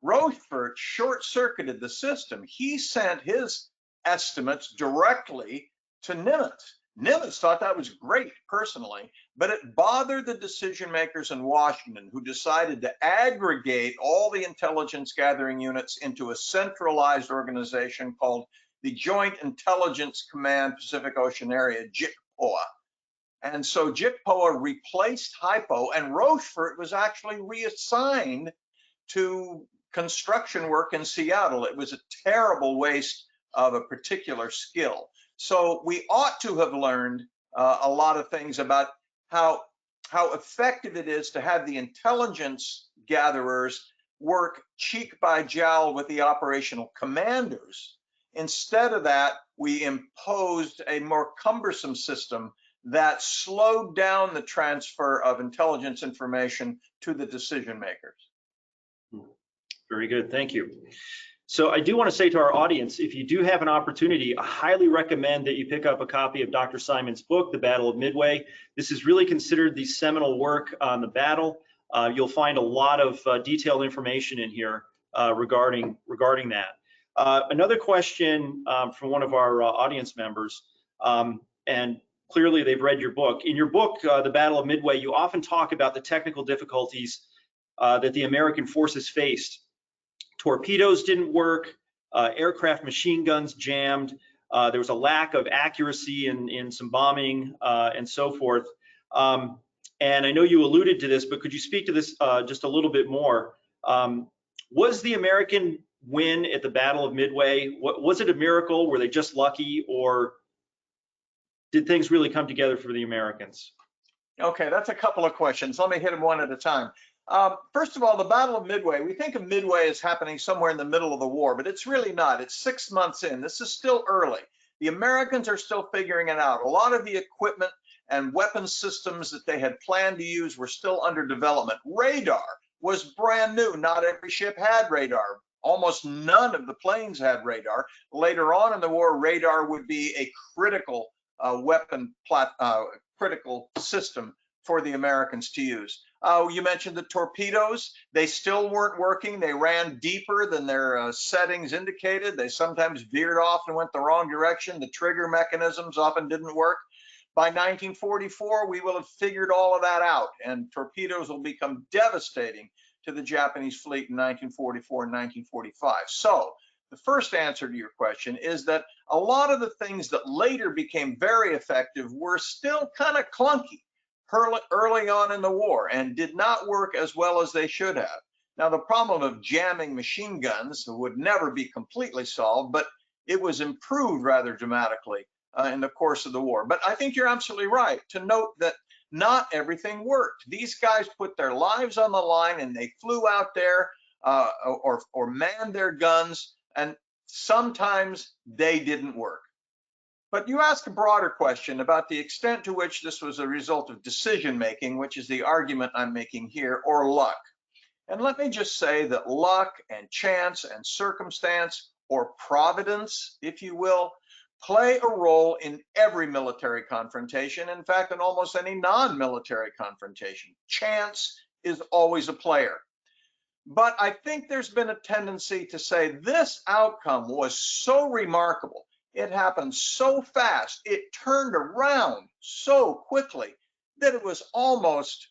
Rochefort short-circuited the system. He sent his estimates directly to Nimitz. Nimitz thought that was great personally, but it bothered the decision makers in Washington, who decided to aggregate all the intelligence gathering units into a centralized organization called the Joint Intelligence Command Pacific Ocean Area, JICPOA. And so JICPOA replaced hypo, and Rochefort was actually reassigned to construction work in Seattle. It was a terrible waste of a particular skill. So we ought to have learned a lot of things about how effective it is to have the intelligence gatherers work cheek by jowl with the operational commanders. Instead of that, we imposed a more cumbersome system that slowed down the transfer of intelligence information to the decision makers. Very good, thank you. So I do want to say to our audience, if you do have an opportunity, I highly recommend that you pick up a copy of Dr. Simon's book, The Battle of Midway. This is really considered the seminal work on the battle. You'll find a lot of detailed information in here regarding that. Another question from one of our audience members, and clearly they've read your book. In your book, The Battle of Midway, you often talk about the technical difficulties that the American forces faced. Torpedoes didn't work, aircraft machine guns jammed, there was a lack of accuracy in some bombing and so forth. And I know you alluded to this, but could you speak to this just a little bit more? Was the American win at the Battle of Midway, was it a miracle? Were they just lucky, or did things really come together for the Americans? Okay, that's a couple of questions. Let me hit them one at a time. First of all, the Battle of Midway, we think of Midway as happening somewhere in the middle of the war, but it's really not. It's 6 months in. This is still early. The Americans are still figuring it out. A lot of the equipment and weapon systems that they had planned to use were still under development. Radar was brand new. Not every ship had radar. Almost none of the planes had radar. Later on in the war, radar would be a critical critical system for the Americans to use. You mentioned the torpedoes. They still weren't working. They ran deeper than their settings indicated. They sometimes veered off and went the wrong direction. The trigger mechanisms often didn't work. By 1944, we will have figured all of that out, and torpedoes will become devastating to the Japanese fleet in 1944 and 1945. So the first answer to your question is that a lot of the things that later became very effective were still kind of clunky early on in the war and did not work as well as they should have. Now, the problem of jamming machine guns would never be completely solved, but it was improved rather dramatically in the course of the war. But I think you're absolutely right to note that not everything worked. These guys put their lives on the line and they flew out there or manned their guns, and sometimes they didn't work. But you ask a broader question about the extent to which this was a result of decision making, which is the argument I'm making here, or luck. And let me just say that luck and chance and circumstance, or providence, if you will, play a role in every military confrontation. In fact, in almost any non-military confrontation, chance is always a player. But I think there's been a tendency to say this outcome was so remarkable. It happened so fast. It turned around so quickly that it was almost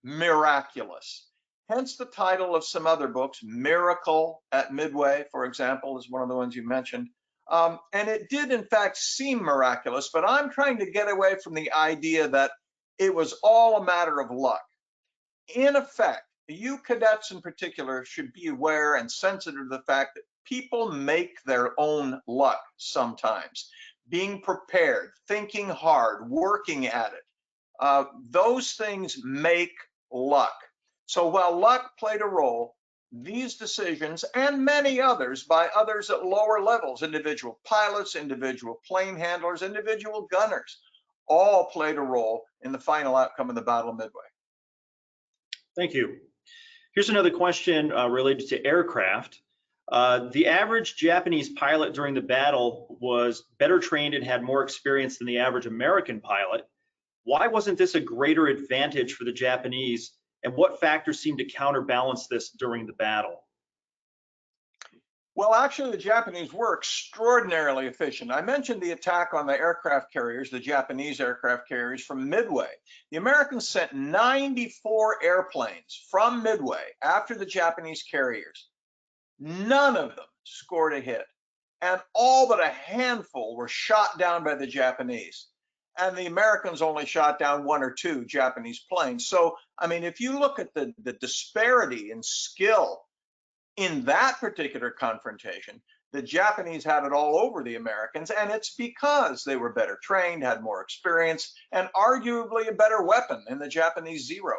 miraculous. Hence the title of some other books, Miracle at Midway, for example, is one of the ones you mentioned. And it did, in fact, seem miraculous, but I'm trying to get away from the idea that it was all a matter of luck. In effect, you cadets in particular should be aware and sensitive to the fact that people make their own luck sometimes. Being prepared, thinking hard, working at it. Those things make luck. So while luck played a role, these decisions and many others by others at lower levels, individual pilots, individual plane handlers, individual gunners, all played a role in the final outcome of the Battle of Midway. Thank you. Here's another question related to aircraft. The average Japanese pilot during the battle was better trained and had more experience than the average American pilot. Why wasn't this a greater advantage for the Japanese, and what factors seemed to counterbalance this during the battle? Well, actually, the Japanese were extraordinarily efficient. I mentioned the attack on the aircraft carriers, the Japanese aircraft carriers from Midway. The Americans sent 94 airplanes from Midway after the Japanese carriers. None of them scored a hit, and all but a handful were shot down by the Japanese. And the Americans only shot down 1 or 2 Japanese planes. So, I mean, if you look at the disparity in skill in that particular confrontation, the Japanese had it all over the Americans, and it's because they were better trained, had more experience, and arguably a better weapon in the Japanese Zero.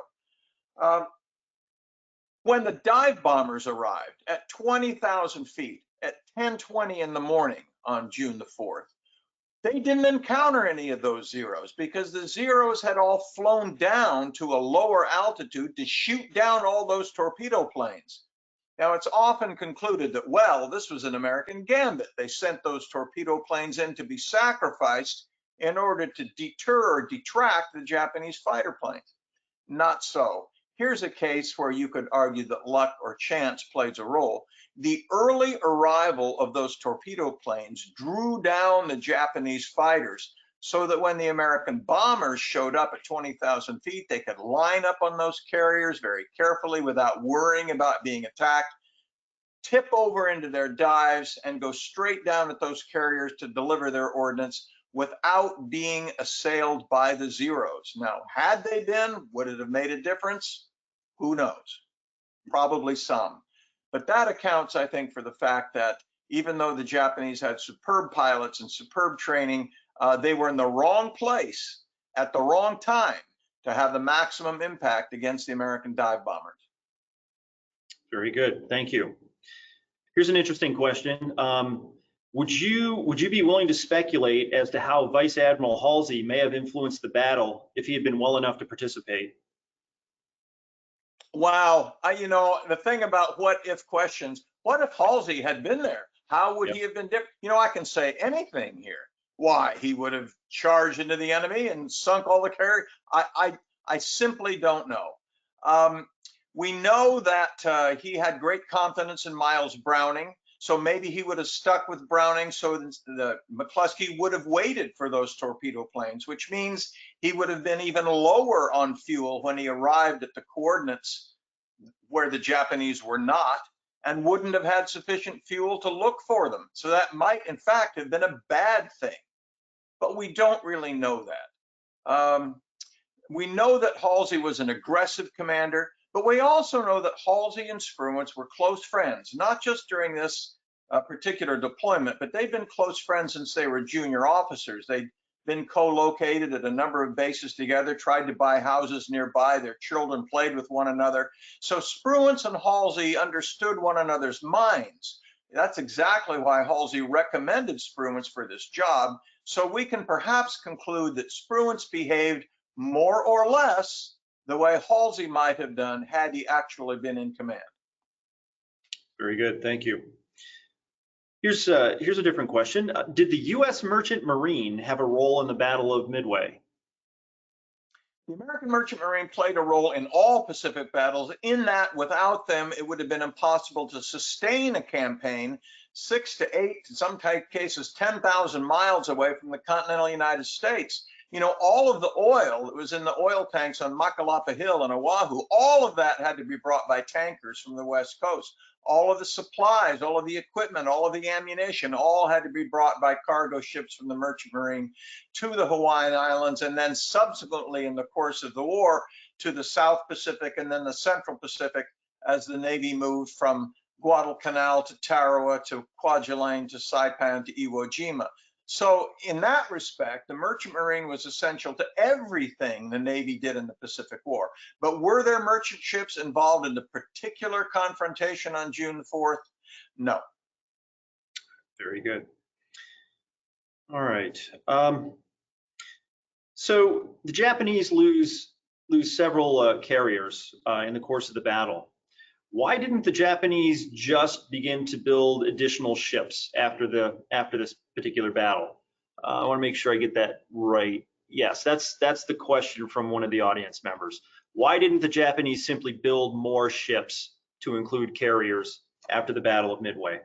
When the dive bombers arrived at 20,000 feet at 10:20 in the morning on June the 4th, they didn't encounter any of those Zeros because the Zeros had all flown down to a lower altitude to shoot down all those torpedo planes. Now, it's often concluded that, well, this was an American gambit. They sent those torpedo planes in to be sacrificed in order to deter or detract the Japanese fighter planes. Not so. Here's a case where you could argue that luck or chance plays a role. The early arrival of those torpedo planes drew down the Japanese fighters so that when the American bombers showed up at 20,000 feet, they could line up on those carriers very carefully without worrying about being attacked, tip over into their dives, and go straight down at those carriers to deliver their ordnance without being assailed by the Zeros. Now, had they been, would it have made a difference? Who knows? Probably some. But that accounts, I think, for the fact that even though the Japanese had superb pilots and superb training, they were in the wrong place at the wrong time to have the maximum impact against the American dive bombers. Very good, thank you. Here's an interesting question. Would you be willing to speculate as to how Vice Admiral Halsey may have influenced the battle if he had been well enough to participate? Wow, you know, the thing about what if questions, what if Halsey had been there? How would he have been different? You know, I can say anything here. Why? He would have charged into the enemy and sunk all the carriers. I simply don't know. We know that he had great confidence in Miles Browning, so maybe he would have stuck with Browning, so the McCluskey would have waited for those torpedo planes, which means he would have been even lower on fuel when he arrived at the coordinates where the Japanese were not, and wouldn't have had sufficient fuel to look for them. So that might, in fact, have been a bad thing. But we don't really know that. We know that Halsey was an aggressive commander, but we also know that Halsey and Spruance were close friends, not just during this particular deployment, but they've been close friends since they were junior officers. They'd been co-located at a number of bases together, tried to buy houses nearby. Their children played with one another. So Spruance and Halsey understood one another's minds. That's exactly why Halsey recommended Spruance for this job. So we can perhaps conclude that Spruance behaved more or less the way Halsey might have done had he actually been in command. Very good, thank you. Here's a different question. Did the U.S. Merchant Marine have a role in the Battle of Midway? The American Merchant Marine played a role in all Pacific battles, in that without them, it would have been impossible to sustain a campaign 6 to 8, in some cases 10,000 miles away from the continental United States. You know, all of the oil that was in the oil tanks on Makalapa Hill and Oahu, all of that had to be brought by tankers from the West Coast. All of the supplies, all of the equipment, all of the ammunition, all had to be brought by cargo ships from the Merchant Marine to the Hawaiian Islands, and then subsequently in the course of the war to the South Pacific and then the Central Pacific as the Navy moved from Guadalcanal to Tarawa to Kwajalein to Saipan to Iwo Jima. So in that respect, the Merchant Marine was essential to everything the Navy did in the Pacific War. But were there merchant ships involved in the particular confrontation on June 4th? No. Very good. All right. So the Japanese lose several carriers in the course of the battle. Why didn't the Japanese just begin to build additional ships after this particular battle? I want to make sure I get that right. Yes, that's the question from one of the audience members. Why didn't the Japanese simply build more ships to include carriers after the Battle of Midway?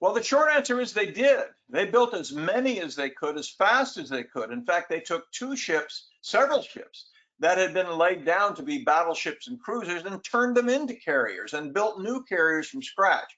Well, the short answer is they did. They built as many as they could, as fast as they could. In fact, they took several ships that had been laid down to be battleships and cruisers and turned them into carriers and built new carriers from scratch.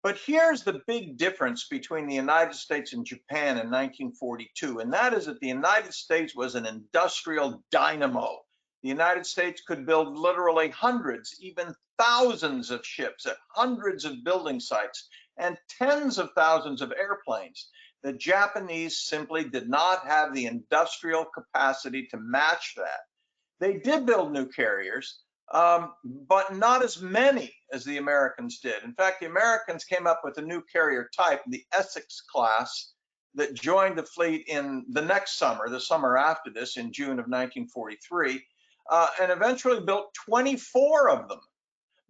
But here's the big difference between the United States and Japan in 1942, and that is that the United States was an industrial dynamo. The United States could build literally hundreds, even thousands of ships at hundreds of building sites and tens of thousands of airplanes. The Japanese simply did not have the industrial capacity to match that. They did build new carriers, but not as many as the Americans did. In fact, the Americans came up with a new carrier type, the Essex class, that joined the fleet in the next summer, the summer after this, in June of 1943, and eventually built 24 of them.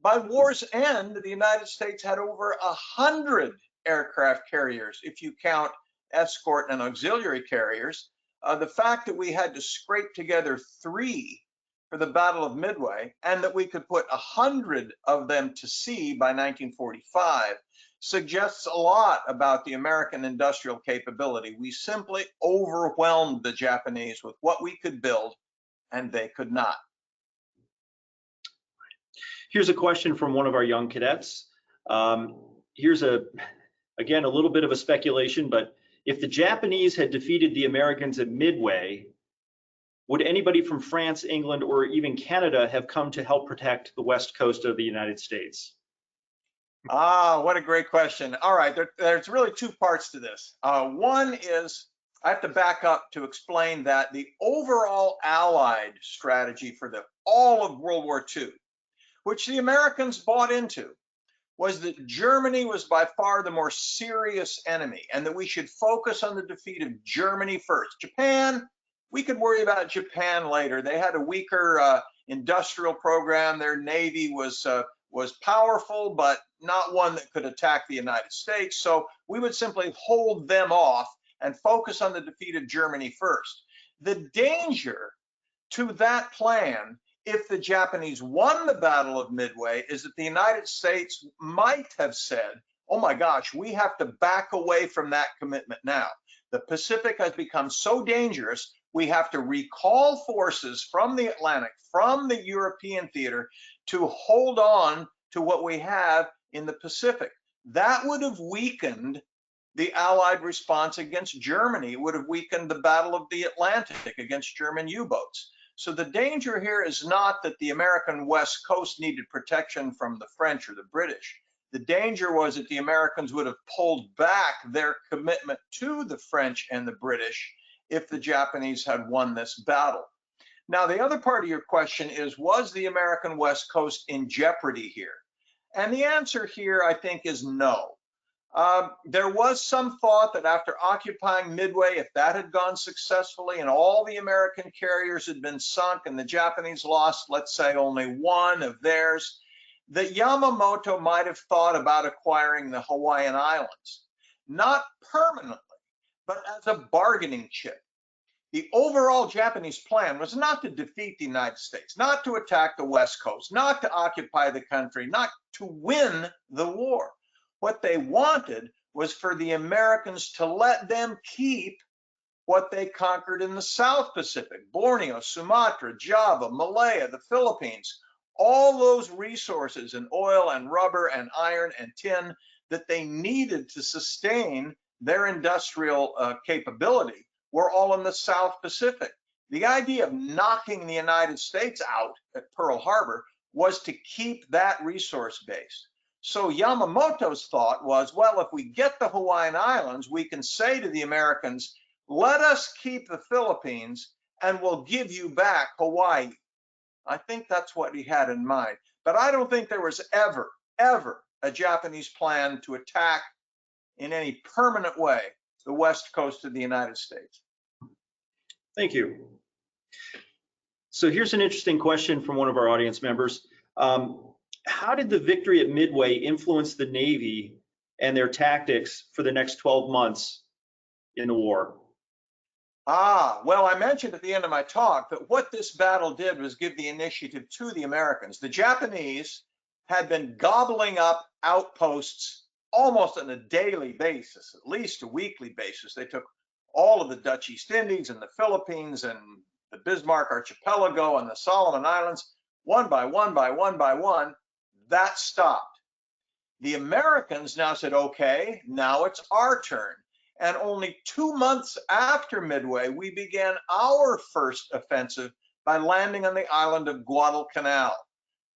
By war's end, the United States had over 100 aircraft carriers, if you count escort and auxiliary carriers. The fact that we had to scrape together 3 for the Battle of Midway and that we could put 100 of them to sea by 1945 suggests a lot about the American industrial capability. We simply overwhelmed the Japanese with what we could build, and they could not. Here's a question from one of our young cadets. Here's again, a little bit of a speculation, but if the Japanese had defeated the Americans at Midway, would anybody from France, England, or even Canada have come to help protect the west coast of the United States? What a great question. All right, there's really 2 parts to this. One is, I have to back up to explain that the overall Allied strategy for all of World War II, which the Americans bought into, was that Germany was by far the more serious enemy and that we should focus on the defeat of Germany first. Japan, we could worry about Japan later. They had a weaker industrial program. Their Navy was powerful, but not one that could attack the United States. So we would simply hold them off and focus on the defeat of Germany first. The danger to that plan, if the Japanese won the Battle of Midway, is that the United States might have said, oh my gosh, we have to back away from that commitment now. The Pacific has become so dangerous, we have to recall forces from the Atlantic, from the European theater, to hold on to what we have in the Pacific. That would have weakened the Allied response against Germany. It would have weakened the Battle of the Atlantic against German U-boats. So the danger here is not that the American West Coast needed protection from the French or the British. The danger was that the Americans would have pulled back their commitment to the French and the British if the Japanese had won this battle. Now, the other part of your question is, was the American West Coast in jeopardy here? And the answer here, I think, is no. There was some thought that after occupying Midway, if that had gone successfully and all the American carriers had been sunk and the Japanese lost, let's say, only 1 of theirs, that Yamamoto might have thought about acquiring the Hawaiian Islands, not permanently, but as a bargaining chip. The overall Japanese plan was not to defeat the United States, not to attack the West Coast, not to occupy the country, not to win the war. What they wanted was for the Americans to let them keep what they conquered in the South Pacific: Borneo, Sumatra, Java, Malaya, the Philippines, all those resources in oil and rubber and iron and tin that they needed to sustain their industrial capability were all in the South Pacific. The idea of knocking the United States out at Pearl Harbor was to keep that resource base. So Yamamoto's thought was, well, if we get the Hawaiian Islands, we can say to the Americans, let us keep the Philippines and we'll give you back Hawaii. I think that's what he had in mind. But I don't think there was ever a Japanese plan to attack in any permanent way the West Coast of the United States. Thank you. So here's an interesting question from one of our audience members. How did the victory at Midway influence the Navy and their tactics for the next 12 months in the war? Well, I mentioned at the end of my talk that what this battle did was give the initiative to the Americans. The Japanese had been gobbling up outposts almost on a daily basis, at least a weekly basis. They took all of the Dutch East Indies and the Philippines and the Bismarck Archipelago and the Solomon Islands, one by one by one by one. That stopped. The Americans now said, okay, now it's our turn. And only 2 months after Midway, we began our first offensive by landing on the island of Guadalcanal.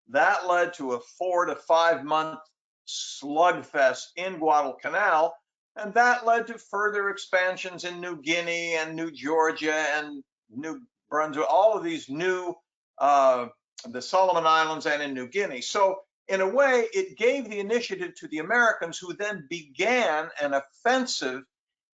That led to a 4 to 5 month slugfest in Guadalcanal, and that led to further expansions in New Guinea and New Georgia and New Brunswick, all of these new, the Solomon Islands and in New Guinea. So in a way, it gave the initiative to the Americans, who then began an offensive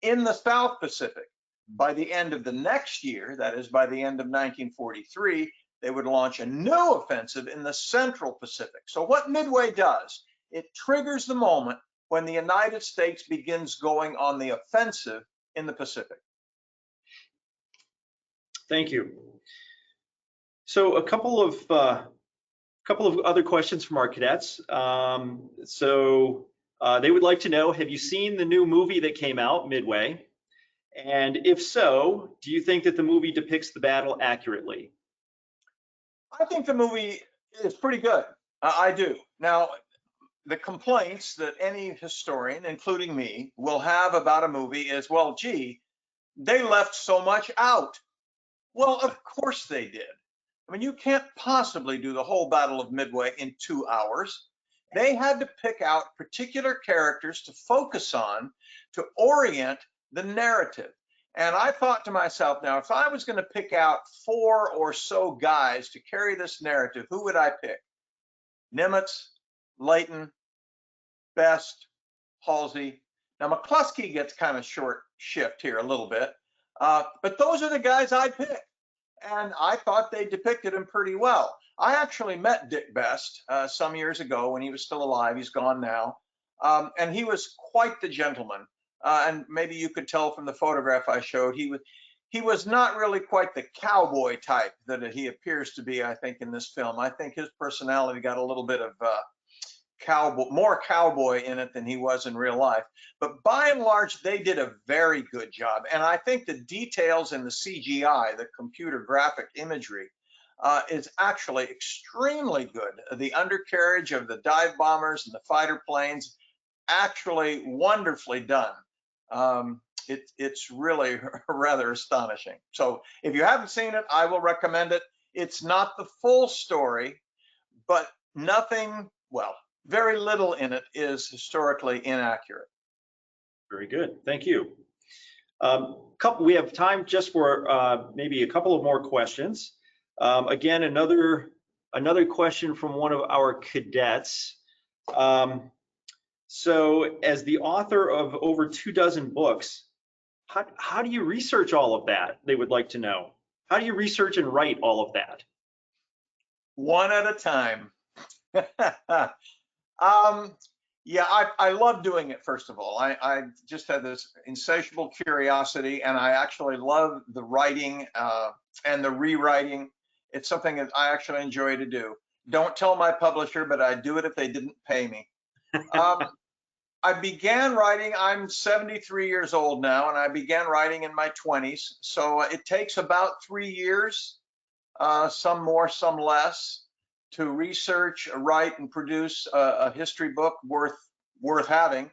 in the South Pacific. By the end of the next year, that is by the end of 1943, they would launch a new offensive in the Central Pacific. So what Midway does, it triggers the moment when the United States begins going on the offensive in the Pacific. Thank you. So a couple of other questions from our cadets. They would like to know, have you seen the new movie that came out, Midway? And if so, do you think that the movie depicts the battle accurately? I think the movie is pretty good. I do. Now, the complaints that any historian, including me, will have about a movie is, well, gee, they left so much out. Well, of course they did. I mean, you can't possibly do the whole Battle of Midway in 2 hours. They had to pick out particular characters to focus on to orient the narrative. And I thought to myself, now, if I was going to pick out 4 or so guys to carry this narrative, who would I pick? Nimitz, Leighton, Best, Halsey. Now, McCluskey gets kind of short shift here a little bit, but those are the guys I'd pick. And I thought they depicted him pretty well. I actually met Dick Best some years ago when he was still alive. He's gone now. And he was quite the gentleman. And maybe you could tell from the photograph I showed, he was not really quite the cowboy type that he appears to be, I think, in this film. I think his personality got a little bit of more cowboy in it than he was in real life. But by and large, they did a very good job. And I think the details in the CGI, the computer graphic imagery, is actually extremely good. The undercarriage of the dive bombers and the fighter planes, actually wonderfully done. It's really rather astonishing. So if you haven't seen it, I will recommend it. It's not the full story, but nothing, well, very little in it is historically inaccurate. Very good, thank you. We have time just for maybe a couple of more questions. Again, another question from one of our cadets. So as the author of over 24 books, how do you research all of that? They would like to know. How do you research and write all of that? One at a time. Yeah, I love doing it, first of all. I just had this insatiable curiosity, and I actually love the writing and the rewriting. It's something that I actually enjoy to do. Don't tell my publisher, but I'd do it if they didn't pay me. I began writing, I'm 73 years old now, and I began writing in my 20s. So it takes about 3 years, some more, some less, to research, write, and produce a history book worth having.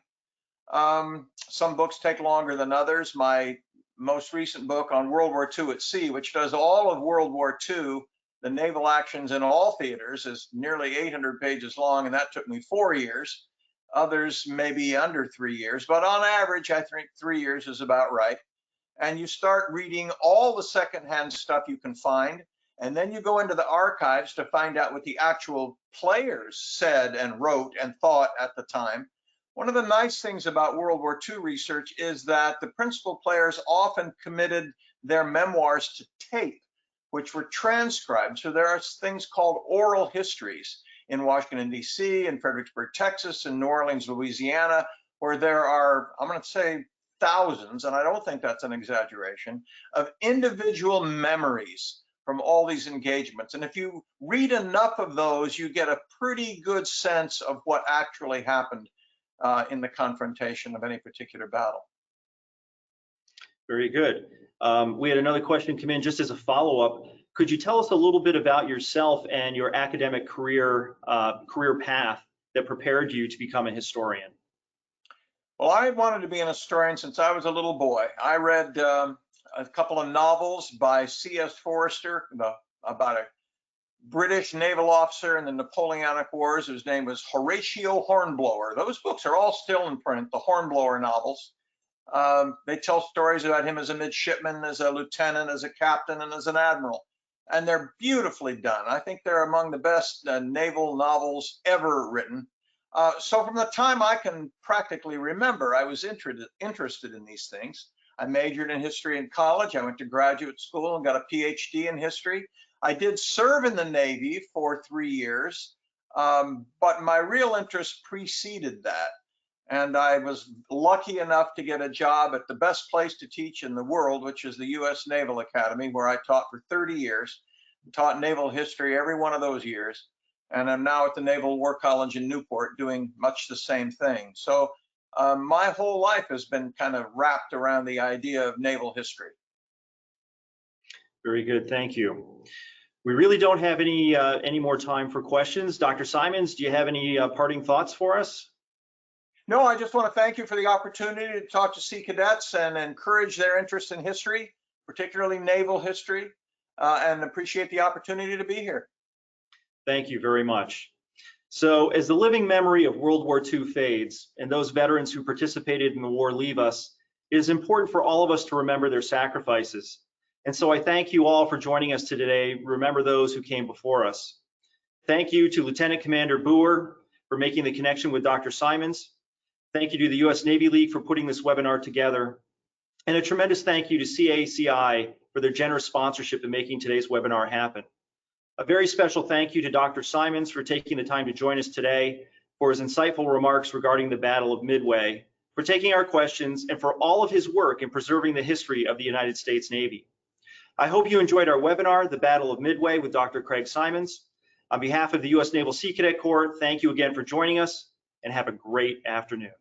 Some books take longer than others. My most recent book on World War II at sea, which does all of World War II, the naval actions in all theaters, is nearly 800 pages long, and that took me 4 years. Others maybe under 3 years, but on average, I think 3 years is about right. And you start reading all the secondhand stuff you can find, and then you go into the archives to find out what the actual players said and wrote and thought at the time. One of the nice things about World War II research is that the principal players often committed their memoirs to tape, which were transcribed. So there are things called oral histories in Washington, D.C., in Fredericksburg, Texas, in New Orleans, Louisiana, where there are, I'm going to say, thousands, and I don't think that's an exaggeration, of individual memories from all these engagements. And if you read enough of those, you get a pretty good sense of what actually happened in the confrontation of any particular battle. Very good. We had another question come in just as a follow-up. Could you tell us a little bit about yourself and your academic career path that prepared you to become a historian? Well, I wanted to be an historian since I was a little boy. I read a couple of novels by C.S. Forester about a British naval officer in the Napoleonic Wars whose name was Horatio Hornblower. Those books are all still in print, the Hornblower novels. They tell stories about him as a midshipman, as a lieutenant, as a captain, and as an admiral. And they're beautifully done. I think they're among the best naval novels ever written. So from the time I can practically remember, I was interested in these things. I majored in history in college. I went to graduate school and got a PhD in history. I did serve in the Navy for 3 years, but my real interest preceded that. And I was lucky enough to get a job at the best place to teach in the world, which is the U.S. Naval Academy, where I taught for 30 years, taught naval history every one of those years. And I'm now at the Naval War College in Newport doing much the same thing. So my whole life has been kind of wrapped around the idea of naval history. Very good, thank you. We really don't have any more time for questions. Dr. Simons, do you have any parting thoughts for us? No, I just want to thank you for the opportunity to talk to Sea Cadets and encourage their interest in history, particularly naval history, and appreciate the opportunity to be here. Thank you very much. So as the living memory of World War II fades and those veterans who participated in the war leave us, it is important for all of us to remember their sacrifices. And so I thank you all for joining us today. Remember those who came before us. Thank you to Lieutenant Commander Boer for making the connection with Dr. Simons. Thank you to the U.S. Navy League for putting this webinar together. And a tremendous thank you to CACI for their generous sponsorship in making today's webinar happen. A very special thank you to Dr. Simons for taking the time to join us today, for his insightful remarks regarding the Battle of Midway, for taking our questions, and for all of his work in preserving the history of the United States Navy. I hope you enjoyed our webinar, The Battle of Midway with Dr. Craig Simons. On behalf of the U.S. Naval Sea Cadet Corps, thank you again for joining us, and have a great afternoon.